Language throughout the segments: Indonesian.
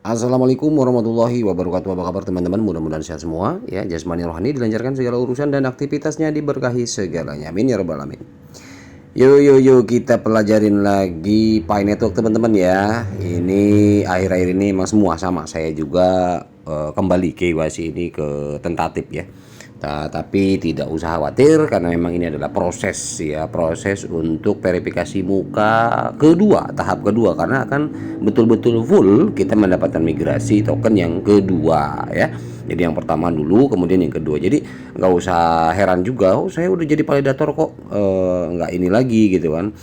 Assalamualaikum warahmatullahi wabarakatuh. Apa kabar teman-teman? Mudah-mudahan sehat semua ya. Jasmani rohani dilancarkan segala urusan dan aktivitasnya diberkahi segalanya. Amin ya rabbal alamin. Yuk kita pelajarin lagi Pi Network teman-teman ya. Ini akhir-akhir ini emang semua sama. Saya juga kembali KYC ini ke tentatif ya. Tapi tidak usah khawatir karena memang ini adalah proses ya, proses untuk verifikasi muka kedua, tahap kedua, karena akan betul-betul full kita mendapatkan migrasi token yang kedua ya. Jadi yang pertama dulu, kemudian yang kedua. Jadi nggak usah heran juga, oh saya udah jadi validator kok nggak ini lagi gitu kan,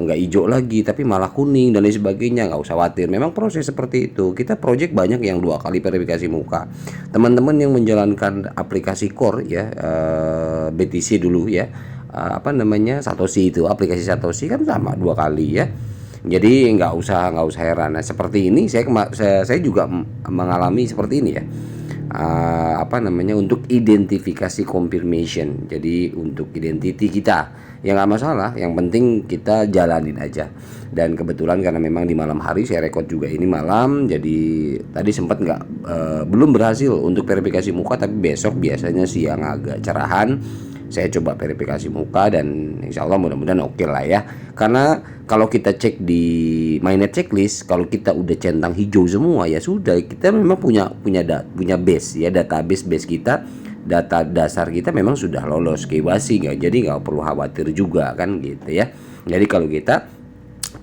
nggak hijau lagi tapi malah kuning dan lain sebagainya. Nggak usah khawatir, memang proses seperti itu. Kita project banyak yang 2 kali verifikasi muka. Teman-teman yang menjalankan aplikasi core ya, BTC dulu ya, apa namanya, Satoshi, itu aplikasi Satoshi kan sama 2 kali ya. Jadi nggak usah heran. Nah, seperti ini saya juga mengalami seperti ini ya. Apa namanya, untuk identifikasi confirmation. Jadi untuk identity kita ya nggak masalah, yang penting kita jalanin aja. Dan kebetulan karena memang di malam hari saya record juga ini malam, jadi tadi sempat belum berhasil untuk verifikasi muka, tapi besok biasanya siang agak cerahan saya coba verifikasi muka dan insya Allah mudah-mudahan oke lah ya. Karena kalau kita cek di mainnet checklist, kalau kita udah centang hijau semua ya sudah, kita memang punya base ya, database base kita, data dasar kita memang sudah lolos KYC, jadi nggak perlu khawatir juga kan gitu ya. Jadi kalau kita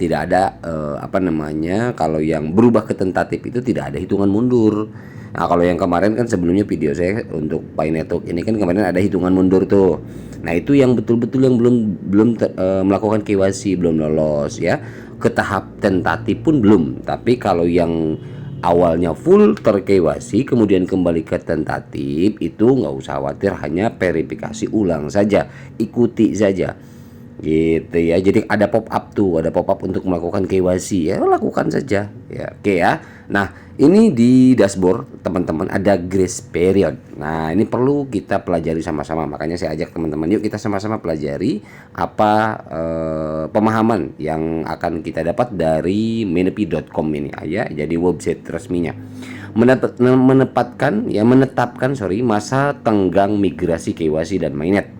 tidak ada apa namanya, kalau yang berubah ke tentatif itu tidak ada hitungan mundur. Nah, kalau yang kemarin kan sebelumnya video saya untuk Pi Network ini kan kemarin ada hitungan mundur tuh. Nah, itu yang betul-betul yang belum melakukan KYC, belum lolos ya. Ke tahap tentatif pun belum. Tapi kalau yang awalnya full ter KYC kemudian kembali ke tentatif, itu nggak usah khawatir, hanya verifikasi ulang saja, ikuti saja gitu ya. Jadi ada pop up tuh, ada pop up untuk melakukan KYC ya, lakukan saja ya. Oke ya. Nah, ini di dashboard teman-teman ada grace period. Nah, ini perlu kita pelajari sama-sama, makanya saya ajak teman-teman yuk kita sama-sama pelajari apa pemahaman yang akan kita dapat dari menepi.com ini ya. Jadi website resminya menetapkan masa tenggang migrasi KYC dan mainnet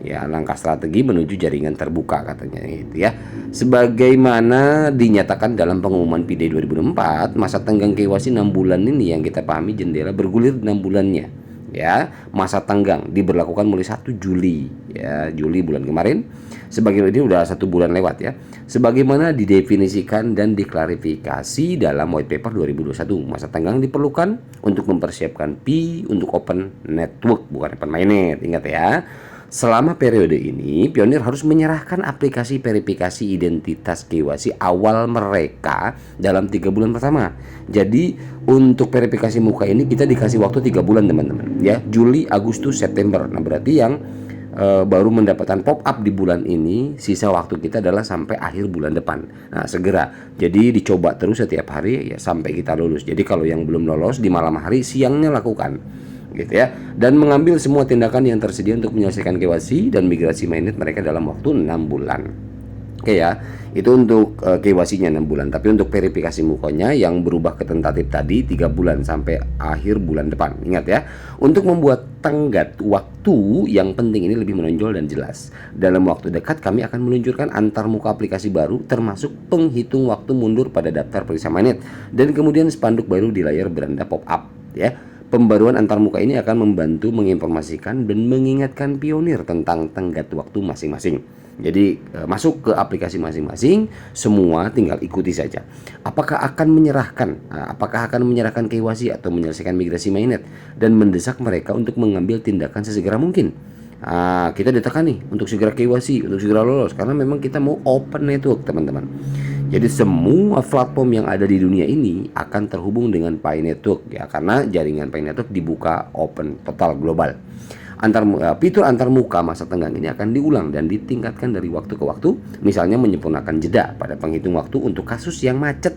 ya, langkah strategi menuju jaringan terbuka katanya gitu ya. Sebagaimana dinyatakan dalam pengumuman PD 2004, masa tenggang KYC 6 bulan ini yang kita pahami jendela bergulir 6 bulannya ya. Masa tenggang diberlakukan mulai 1 Juli ya, Juli bulan kemarin. Sebagaimana ini udah 1 bulan lewat ya. Sebagaimana didefinisikan dan diklarifikasi dalam white paper 2021, masa tenggang diperlukan untuk mempersiapkan Pi untuk open network, bukan open mainnet. Ingat ya. Selama periode ini, Pionir harus menyerahkan aplikasi verifikasi identitas KYC awal mereka dalam 3 bulan pertama. Jadi untuk verifikasi muka ini kita dikasih waktu 3 bulan teman-teman ya, Juli, Agustus, September. Nah, berarti yang baru mendapatkan pop up di bulan ini, sisa waktu kita adalah sampai akhir bulan depan. Nah, segera. Jadi dicoba terus setiap hari ya sampai kita lulus. Jadi kalau yang belum lolos di malam hari, siangnya lakukan gitu ya, dan mengambil semua tindakan yang tersedia untuk menyelesaikan KYC dan migrasi mainnet mereka dalam waktu 6 bulan. Oke ya, itu untuk KYC-nya 6 bulan. Tapi untuk verifikasi mukanya yang berubah ke tentatif tadi 3 bulan sampai akhir bulan depan. Ingat ya, untuk membuat tenggat waktu yang penting ini lebih menonjol dan jelas. Dalam waktu dekat kami akan meluncurkan antar muka aplikasi baru, termasuk penghitung waktu mundur pada daftar periksa mainnet, dan kemudian spanduk baru di layar beranda pop up ya. Pembaruan antarmuka ini akan membantu menginformasikan dan mengingatkan Pionir tentang tenggat waktu masing-masing. Jadi masuk ke aplikasi masing-masing, semua tinggal ikuti saja. Apakah akan menyerahkan KYC atau menyelesaikan migrasi mainnet dan mendesak mereka untuk mengambil tindakan sesegera mungkin. Kita ditekan nih untuk segera KYC, untuk segera lolos, karena memang kita mau open network teman-teman. Jadi semua platform yang ada di dunia ini akan terhubung dengan Pi Network ya, karena jaringan Pi Network dibuka open total global. Fitur antarmuka masa tenggang ini akan diulang dan ditingkatkan dari waktu ke waktu, misalnya menyempurnakan jeda pada penghitung waktu untuk kasus yang macet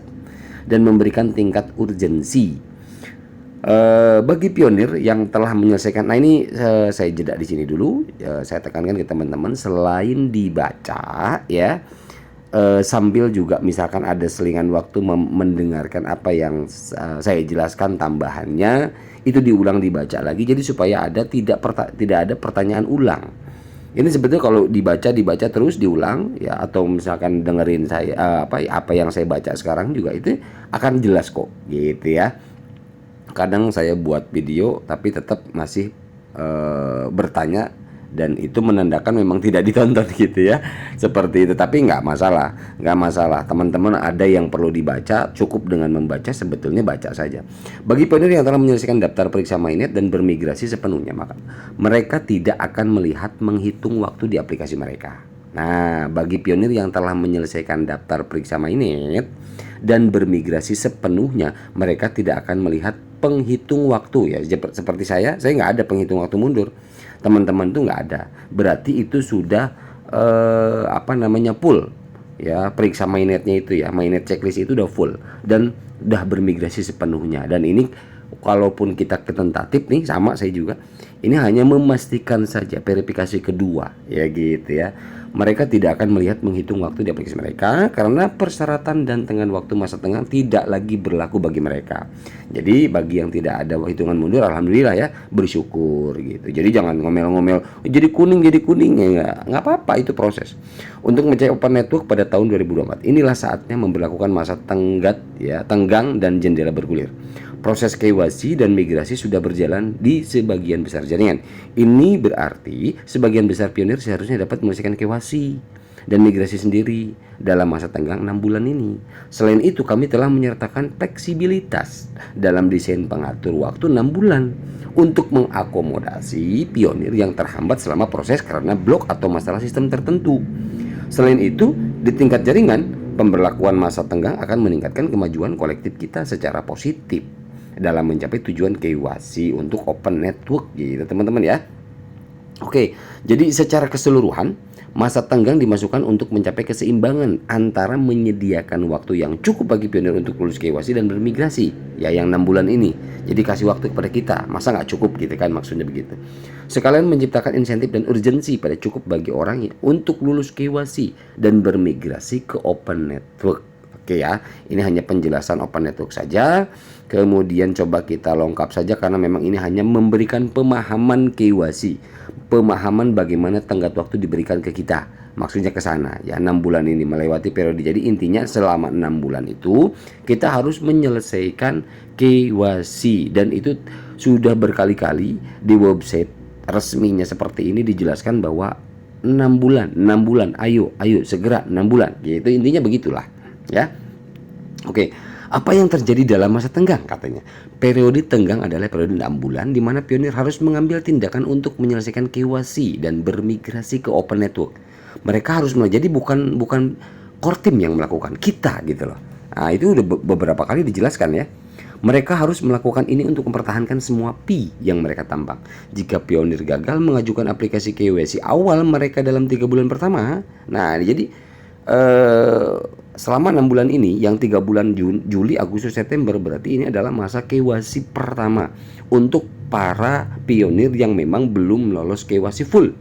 dan memberikan tingkat urgensi bagi Pionir yang telah menyelesaikan. Nah, ini saya jeda di sini dulu. Saya tekankan ke teman-teman, selain dibaca ya, sambil juga misalkan ada selingan waktu mendengarkan apa yang saya jelaskan tambahannya, itu diulang dibaca lagi, jadi supaya ada tidak ada pertanyaan ulang. Ini sebetulnya kalau dibaca terus diulang ya, atau misalkan dengerin saya apa yang saya baca sekarang juga itu akan jelas kok gitu ya. Kadang saya buat video tapi tetap masih bertanya, dan itu menandakan memang tidak ditonton gitu ya, seperti itu. Tapi nggak masalah teman-teman. Ada yang perlu dibaca, cukup dengan membaca, sebetulnya baca saja. Bagi pionir yang telah menyelesaikan daftar periksa mainnet dan bermigrasi sepenuhnya, maka mereka tidak akan melihat menghitung waktu di aplikasi mereka. Nah, bagi pionir yang telah menyelesaikan daftar periksa mainnet dan bermigrasi sepenuhnya, mereka tidak akan melihat penghitung waktu ya. Seperti saya nggak ada penghitung waktu mundur. Teman-teman tuh nggak ada. Berarti itu sudah full ya, periksa mainnetnya itu ya, mainnet checklist itu udah full dan udah bermigrasi sepenuhnya. Dan ini kalaupun kita ke tentatif nih, sama saya juga, ini hanya memastikan saja verifikasi kedua ya gitu ya. Mereka tidak akan melihat menghitung waktu di aplikasi mereka karena persyaratan dan tenggang waktu masa tengah tidak lagi berlaku bagi mereka. Jadi bagi yang tidak ada hitungan mundur, alhamdulillah ya, bersyukur gitu. Jadi jangan ngomel-ngomel jadi kuning ya, nggak apa-apa, itu proses. Untuk mencari open network pada tahun 2024, inilah saatnya memberlakukan masa tenggang dan jendela bergulir. Proses KYC dan migrasi sudah berjalan di sebagian besar jaringan. Ini berarti sebagian besar pionir seharusnya dapat menyelesaikan KYC dan migrasi sendiri dalam masa tenggang 6 bulan ini. Selain itu, kami telah menyertakan fleksibilitas dalam desain pengatur waktu 6 bulan untuk mengakomodasi pionir yang terhambat selama proses karena blok atau masalah sistem tertentu. Selain itu, di tingkat jaringan, pemberlakuan masa tenggang akan meningkatkan kemajuan kolektif kita secara positif dalam mencapai tujuan KYC untuk open network gitu teman-teman ya. Oke, jadi secara keseluruhan masa tenggang dimasukkan untuk mencapai keseimbangan antara menyediakan waktu yang cukup bagi pionir untuk lulus KYC dan bermigrasi ya, yang 6 bulan ini. Jadi kasih waktu kepada kita, masa nggak cukup gitu kan, maksudnya begitu. Sekalian menciptakan insentif dan urgensi pada cukup bagi orang untuk lulus KYC dan bermigrasi ke open network. Oke ya, ini hanya penjelasan open network saja. Kemudian coba kita lengkap saja karena memang ini hanya memberikan pemahaman KYC, pemahaman bagaimana tenggat waktu diberikan ke kita. Maksudnya ke sana ya, 6 bulan ini melewati periode. Jadi intinya selama 6 bulan itu kita harus menyelesaikan KYC, dan itu sudah berkali-kali di website resminya seperti ini dijelaskan bahwa 6 bulan, ayo segera 6 bulan gitu, intinya begitulah ya. Oke, apa yang terjadi dalam masa tenggang? Katanya periode tenggang adalah periode 6 bulan di mana pionir harus mengambil tindakan untuk menyelesaikan KYC dan bermigrasi ke open network. Mereka harus jadi bukan core team yang melakukan, kita gitu loh. Nah, itu udah beberapa kali dijelaskan ya. Mereka harus melakukan ini untuk mempertahankan semua P yang mereka tambang. Jika pionir gagal mengajukan aplikasi KYC awal mereka dalam 3 bulan pertama, nah jadi selama 6 bulan ini, yang 3 bulan Juli, Agustus, September, berarti ini adalah masa KYC pertama untuk para pionir yang memang belum lolos KYC full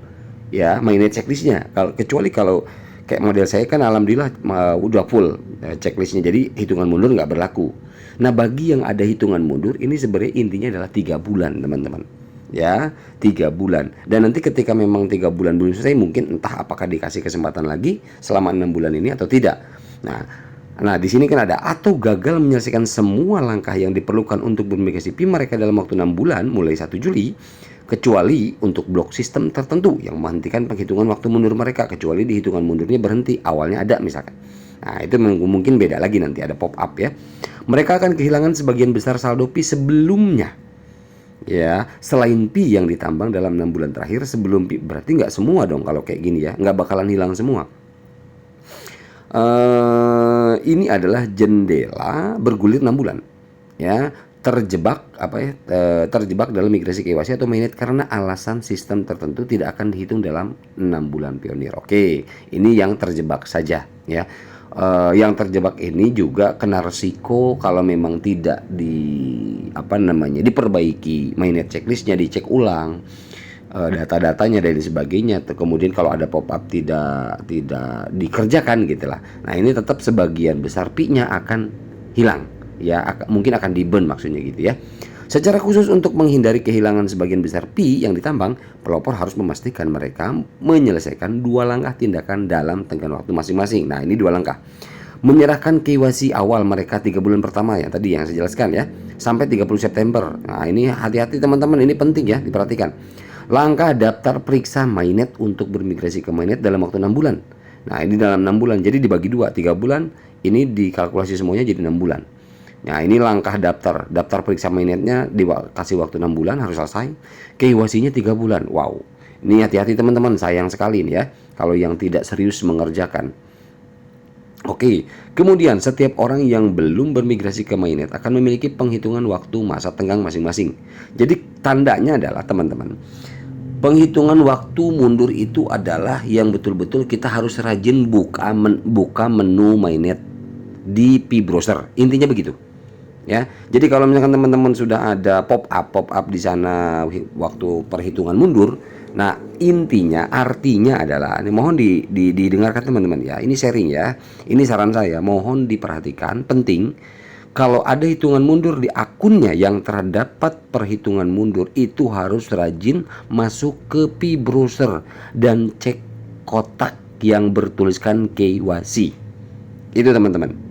ya, mainnet checklistnya. Kecuali kalau kayak model saya kan alhamdulillah udah full checklistnya, jadi hitungan mundur nggak berlaku. Nah, bagi yang ada hitungan mundur, ini sebenarnya intinya adalah 3 bulan teman-teman ya, 3 bulan. Dan nanti ketika memang 3 bulan belum selesai, mungkin entah apakah dikasih kesempatan lagi selama 6 bulan ini atau tidak. Nah di sini kan ada atau gagal menyelesaikan semua langkah yang diperlukan untuk bermigrasi PIM mereka dalam waktu 6 bulan mulai 1 Juli, kecuali untuk blok sistem tertentu yang menghentikan penghitungan waktu mundur mereka, kecuali di hitungan mundurnya berhenti, awalnya ada misalkan. Nah itu mungkin beda lagi, nanti ada pop up ya. Mereka akan kehilangan sebagian besar saldo Pi sebelumnya ya, selain Pi yang ditambang dalam 6 bulan terakhir sebelum Pi. Berarti nggak semua dong kalau kayak gini ya, nggak bakalan hilang semua. Ini adalah jendela bergulir 6 bulan ya, terjebak dalam migrasi KYC atau mainnet karena alasan sistem tertentu tidak akan dihitung dalam 6 bulan pionir. Oke, ini yang terjebak saja ya. Yang terjebak ini juga kena resiko kalau memang tidak diperbaiki mainnet checklistnya, dicek ulang, data-datanya dan sebagainya. Kemudian kalau ada pop up tidak dikerjakan gitulah. Nah, ini tetap sebagian besar pi-nya akan hilang ya, mungkin akan di-burn maksudnya gitu ya. Secara khusus untuk menghindari kehilangan sebagian besar pi yang ditambang, pelopor harus memastikan mereka menyelesaikan 2 langkah tindakan dalam tenggang waktu masing-masing. Nah, ini 2 langkah. Menyerahkan KYC awal mereka 3 bulan pertama ya, tadi yang saya jelaskan ya, sampai 30 September. Nah, ini hati-hati teman-teman, ini penting ya diperhatikan. Langkah daftar periksa mainnet untuk bermigrasi ke mainnet dalam waktu 6 bulan. Nah, ini dalam 6 bulan, jadi dibagi 2, 3 bulan, ini dikalkulasi semuanya jadi 6 bulan. Nah, ini langkah daftar periksa mainnetnya dikasih waktu 6 bulan harus selesai. KYC-nya 3 bulan. Wow. Ini hati-hati teman-teman, sayang sekali nih ya kalau yang tidak serius mengerjakan. Oke, kemudian setiap orang yang belum bermigrasi ke mainnet akan memiliki penghitungan waktu masa tenggang masing-masing. Jadi tandanya adalah teman-teman, penghitungan waktu mundur itu adalah yang betul-betul kita harus rajin buka menu mainnet di Pi browser. Intinya begitu. Ya, jadi kalau misalkan teman-teman sudah ada pop up di sana waktu perhitungan mundur, nah intinya artinya adalah, ini mohon didengarkan teman-teman ya, ini sharing ya, ini saran saya, mohon diperhatikan, penting. Kalau ada hitungan mundur di akunnya yang terdapat perhitungan mundur, itu harus rajin masuk ke Pi browser dan cek kotak yang bertuliskan KYC. Itu teman-teman.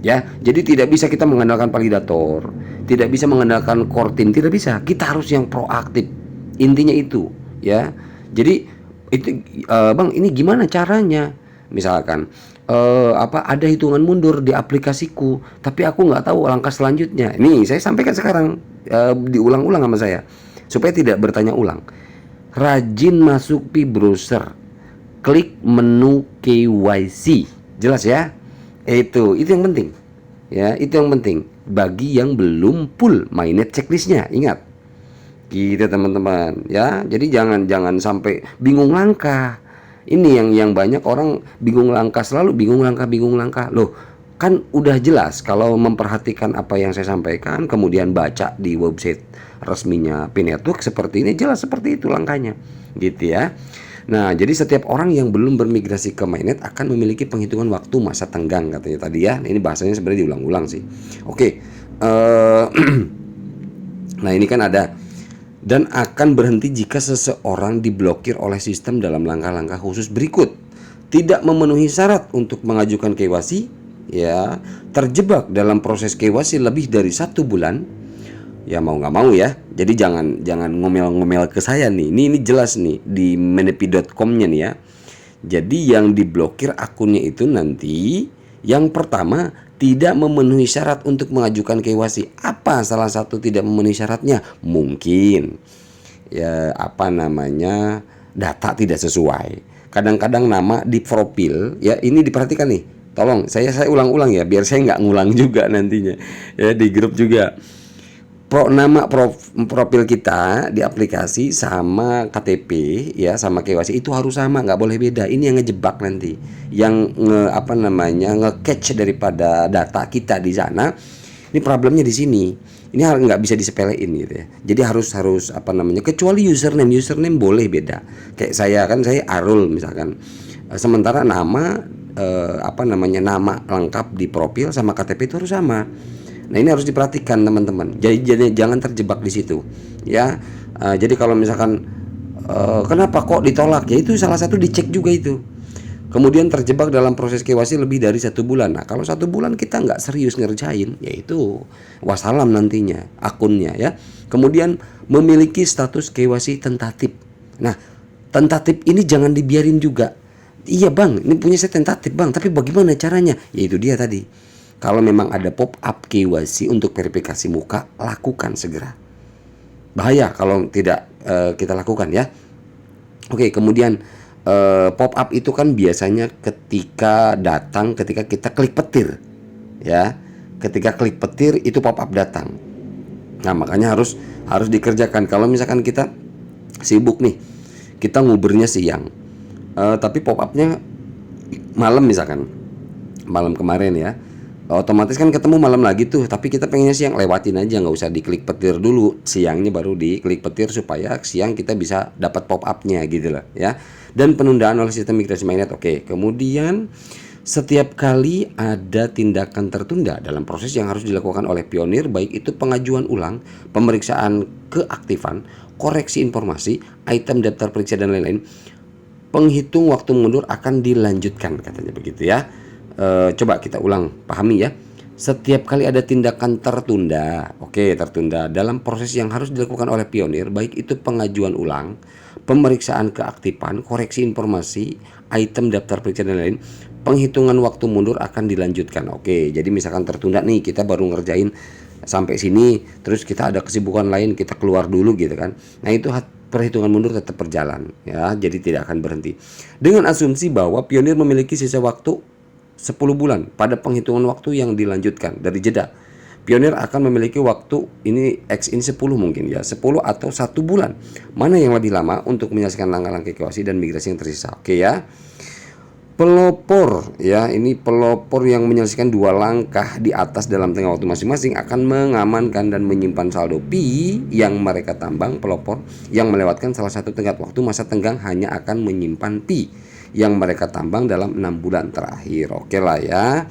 Ya, jadi tidak bisa kita mengandalkan validator, tidak bisa mengandalkan core team, tidak bisa. Kita harus yang proaktif. Intinya itu, ya. Jadi itu Bang, ini gimana caranya? Misalkan ada hitungan mundur di aplikasiku, tapi aku nggak tahu langkah selanjutnya. Ini saya sampaikan sekarang, diulang-ulang sama saya supaya tidak bertanya ulang. Rajin masuk Pi browser, klik menu KYC, jelas ya. Itu yang penting ya, itu yang penting bagi yang belum full mainnet checklistnya, ingat gitu teman-teman ya. Jadi jangan sampai bingung langkah. Ini yang banyak orang bingung langkah, selalu bingung langkah loh. Kan udah jelas kalau memperhatikan apa yang saya sampaikan, kemudian baca di website resminya Pi Network seperti ini, jelas seperti itu langkahnya gitu ya. Nah, jadi setiap orang yang belum bermigrasi ke mainnet akan memiliki penghitungan waktu masa tenggang katanya tadi ya. Ini bahasanya sebenarnya diulang-ulang sih. Oke. Nah, ini kan ada, dan akan berhenti jika seseorang diblokir oleh sistem dalam langkah-langkah khusus berikut. Tidak memenuhi syarat untuk mengajukan KYC, ya, terjebak dalam proses KYC lebih dari 1 bulan. Ya mau nggak mau ya. Jadi jangan ngomel-ngomel ke saya nih. Ini jelas nih di menepi.com-nya nih ya. Jadi yang diblokir akunnya itu nanti yang pertama tidak memenuhi syarat untuk mengajukan KYC. Apa salah satu tidak memenuhi syaratnya? Mungkin ya data tidak sesuai. Kadang-kadang nama di profil ya, ini diperhatikan nih. Tolong saya ulang-ulang ya biar saya nggak ngulang juga nantinya ya di grup juga. Nama profil kita di aplikasi sama KTP ya, sama KYC itu harus sama, nggak boleh beda. Ini yang ngejebak nanti, yang nge-catch daripada data kita di sana. Ini problemnya di sini. Ini nggak bisa disepelein gitu ya. Jadi harus kecuali username boleh beda. Kayak saya Arul misalkan. Sementara nama nama lengkap di profil sama KTP itu harus sama. Nah, ini harus diperhatikan teman-teman. Jadi jangan terjebak di situ, ya. Jadi kalau misalkan kenapa kok ditolak, ya itu salah satu dicek juga itu. Kemudian terjebak dalam proses KYC lebih dari 1 bulan. Nah, kalau 1 bulan kita nggak serius ngerjain, yaitu wassalam nantinya akunnya ya. Kemudian memiliki status KYC tentatif. Nah, tentatif ini jangan dibiarin juga. Iya bang, ini punya saya tentatif bang, tapi bagaimana caranya? Yaitu dia tadi. Kalau memang ada pop-up KYC untuk verifikasi muka, lakukan segera. Bahaya kalau tidak kita lakukan ya. Oke, kemudian pop-up itu kan biasanya ketika kita klik petir. Ya. Ketika klik petir itu pop-up datang. Nah, makanya harus dikerjakan. Kalau misalkan kita sibuk nih, kita ngubernya siang. Tapi pop-up-nya malam misalkan. Malam kemarin ya. Otomatis kan ketemu malam lagi tuh, tapi kita pengennya siang, lewatin aja, nggak usah diklik petir dulu, siangnya baru diklik petir supaya siang kita bisa dapat pop upnya gitu loh ya. Dan penundaan oleh sistem migrasi magnet. Oke, kemudian setiap kali ada tindakan tertunda dalam proses yang harus dilakukan oleh pionir, baik itu pengajuan ulang, pemeriksaan keaktifan, koreksi informasi, item daftar periksa dan lain-lain, penghitung waktu mundur akan dilanjutkan, katanya begitu ya. Coba kita ulang, pahami ya. Setiap kali ada tindakan tertunda, oke, tertunda dalam proses yang harus dilakukan oleh pionir, baik itu pengajuan ulang, pemeriksaan keaktifan, koreksi informasi, item daftar periksa dan lain-lain, penghitungan waktu mundur akan dilanjutkan. Oke, jadi misalkan tertunda nih, kita baru ngerjain sampai sini, terus kita ada kesibukan lain, kita keluar dulu gitu kan. Nah, itu perhitungan mundur tetap berjalan ya, jadi tidak akan berhenti. Dengan asumsi bahwa pionir memiliki sisa waktu 10 bulan pada penghitungan waktu yang dilanjutkan dari jeda. Pionir akan memiliki waktu ini X ini 10 mungkin ya, 10 atau 1 bulan. Mana yang lebih lama untuk menyelesaikan langkah-langkah KYC dan migrasi yang tersisa. Oke ya. Pelopor ya, ini pelopor yang menyelesaikan 2 langkah di atas dalam tengah waktu masing-masing akan mengamankan dan menyimpan saldo pi yang mereka tambang. Pelopor yang melewatkan salah satu tenggat waktu masa tenggang hanya akan menyimpan pi yang mereka tambang dalam 6 bulan terakhir. Oke lah ya.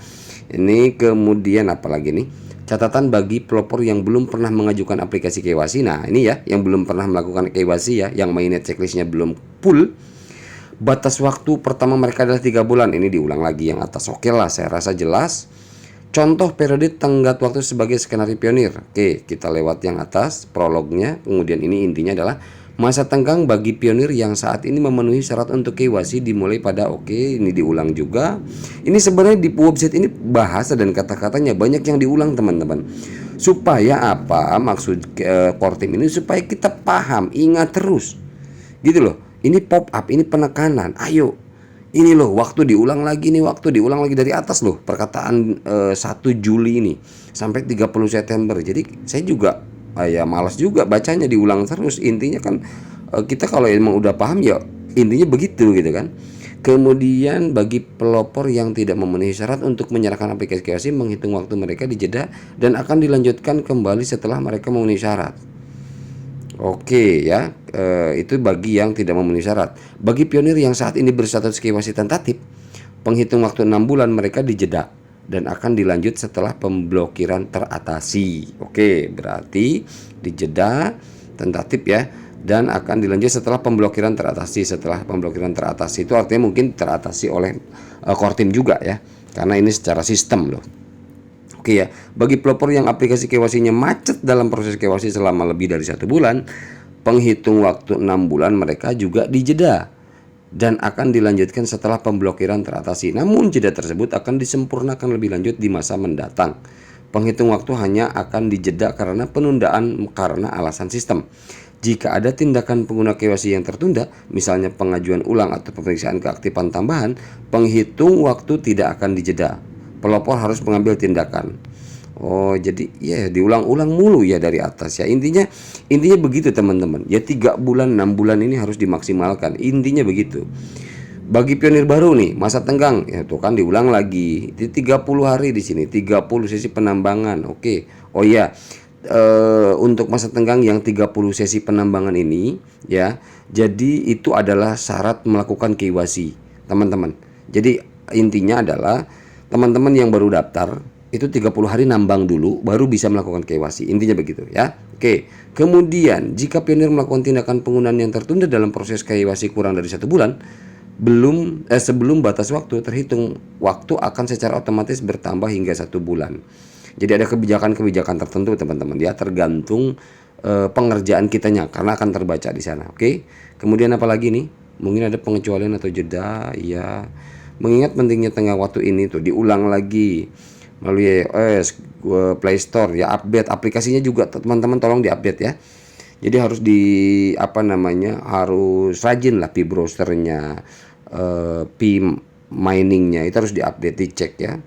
Ini kemudian apa lagi nih? Catatan bagi pelopor yang belum pernah mengajukan aplikasi KYC. Nah, ini ya, yang belum pernah melakukan KYC ya, yang mainnet checklistnya belum full. Batas waktu pertama mereka adalah 3 bulan. Ini diulang lagi yang atas. Oke lah, saya rasa jelas. Contoh periode tenggat waktu sebagai skenario pionir. Oke, kita lewat yang atas, prolognya. Kemudian ini intinya adalah masa tenggang bagi pionir yang saat ini memenuhi syarat untuk KYC dimulai pada, oke, ini diulang juga. Ini sebenarnya di website ini bahasa dan kata-katanya banyak yang diulang teman-teman. Supaya apa? Maksud core team ini supaya kita paham, ingat terus. Gitu loh. Ini pop up, ini penekanan. Ayo. Ini loh, waktu diulang lagi nih, waktu diulang lagi dari atas loh. Perkataan 1 Juli ini sampai 30 September. Jadi saya juga ya malas juga bacanya, diulang terus. Intinya kan kita kalau emang udah paham ya intinya begitu gitu kan. Kemudian bagi pelopor yang tidak memenuhi syarat untuk menyerahkan aplikasi KYC, menghitung waktu mereka dijeda dan akan dilanjutkan kembali setelah mereka memenuhi syarat. Oke ya, itu bagi yang tidak memenuhi syarat. Bagi pionir yang saat ini berstatus KYC tentatif, penghitung waktu 6 bulan mereka dijeda dan akan dilanjut setelah pemblokiran teratasi. Oke, berarti dijeda tentatif ya, dan akan dilanjut setelah pemblokiran teratasi. Setelah pemblokiran teratasi itu artinya mungkin teratasi oleh core team juga ya, karena ini secara sistem loh. Oke ya, bagi pelopor yang aplikasi KYC-nya macet dalam proses KYC selama lebih dari 1 bulan, penghitung waktu 6 bulan mereka juga dijeda dan akan dilanjutkan setelah pemblokiran teratasi. Namun jeda tersebut akan disempurnakan lebih lanjut di masa mendatang. Penghitung waktu hanya akan dijeda karena penundaan karena alasan sistem. Jika ada tindakan pengguna KYC yang tertunda, misalnya pengajuan ulang atau pemeriksaan keaktifan tambahan, penghitung waktu tidak akan dijeda. Pelopor harus mengambil tindakan. Oh, jadi ya diulang-ulang mulu ya dari atas ya. Intinya begitu teman-teman. Ya 3 bulan 6 bulan ini harus dimaksimalkan. Intinya begitu. Bagi pionir baru nih, masa tenggang ya tuh kan diulang lagi. Di 30 hari di sini, 30 sesi penambangan. Oke. Oh ya. Untuk masa tenggang yang 30 sesi penambangan ini ya. Jadi itu adalah syarat melakukan KYC, teman-teman. Jadi intinya adalah teman-teman yang baru daftar itu 30 hari nambang dulu baru bisa melakukan KYC. Intinya begitu ya. Oke. Kemudian jika pionir melakukan tindakan penggunaan yang tertunda dalam proses KYC kurang dari 1 bulan sebelum batas waktu terhitung, waktu akan secara otomatis bertambah hingga 1 bulan. Jadi ada kebijakan-kebijakan tertentu teman-teman ya, tergantung pengerjaan kitanya karena akan terbaca di sana. Oke. Kemudian apa lagi nih? Mungkin ada pengecualian atau jeda ya. Mengingat pentingnya tengah waktu ini tuh diulang lagi melalui iOS, Play Store ya, update aplikasinya juga teman-teman, tolong diupdate ya. Jadi harus harus rajin lah pi browsernya, pi miningnya itu harus diupdate, dicek ya.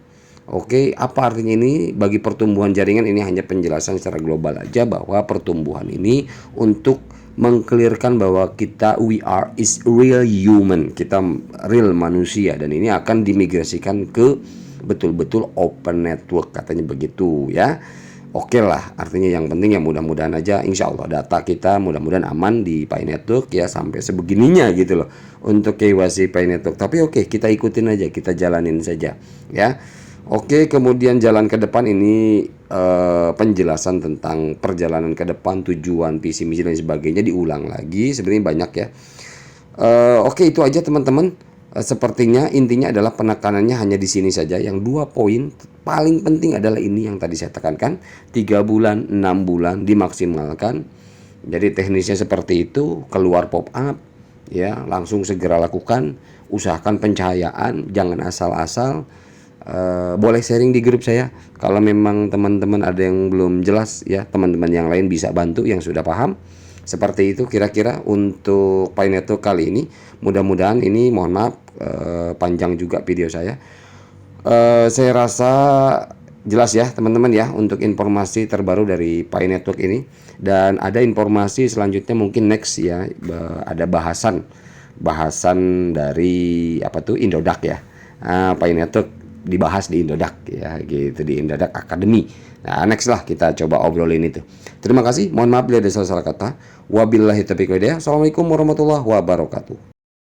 Oke, apa artinya ini bagi pertumbuhan jaringan? Ini hanya penjelasan secara global aja bahwa pertumbuhan ini untuk mengklirkan bahwa we is real human, kita real manusia, dan ini akan dimigrasikan ke betul-betul open network katanya begitu ya. Oke lah, artinya yang penting ya mudah-mudahan aja insya Allah data kita mudah-mudahan aman di Pi Network ya sampai sebegininya gitu loh untuk KYC Pi Network. Tapi oke, kita ikutin aja, kita jalanin saja ya. Oke, kemudian jalan ke depan ini penjelasan tentang perjalanan ke depan, tujuan, visi misi dan sebagainya diulang lagi. Sebenarnya banyak ya. Oke, itu aja teman-teman. Sepertinya intinya adalah penekanannya hanya di sini saja. Yang 2 poin paling penting adalah ini yang tadi saya tekankan, 3 bulan, 6 bulan dimaksimalkan. Jadi teknisnya seperti itu, keluar pop up, ya langsung segera lakukan, usahakan pencahayaan, jangan asal-asal. Boleh sharing di grup saya. Kalau memang teman-teman ada yang belum jelas ya, teman-teman yang lain bisa bantu yang sudah paham. Seperti itu kira-kira untuk Pi Network kali ini. Mudah-mudahan ini, mohon maaf panjang juga video saya. Saya rasa jelas ya teman-teman ya untuk informasi terbaru dari Pi Network ini. Dan ada informasi selanjutnya mungkin next ya, ada bahasan dari apa tuh Indodax ya. Pi Network dibahas di Indodax ya gitu, di Indodax Academy. Nah, next lah kita coba obrolin itu. Terima kasih, mohon maaf bila ada salah kata. Wabillahi taufiq wal hidayah. Assalamualaikum warahmatullahi wabarakatuh.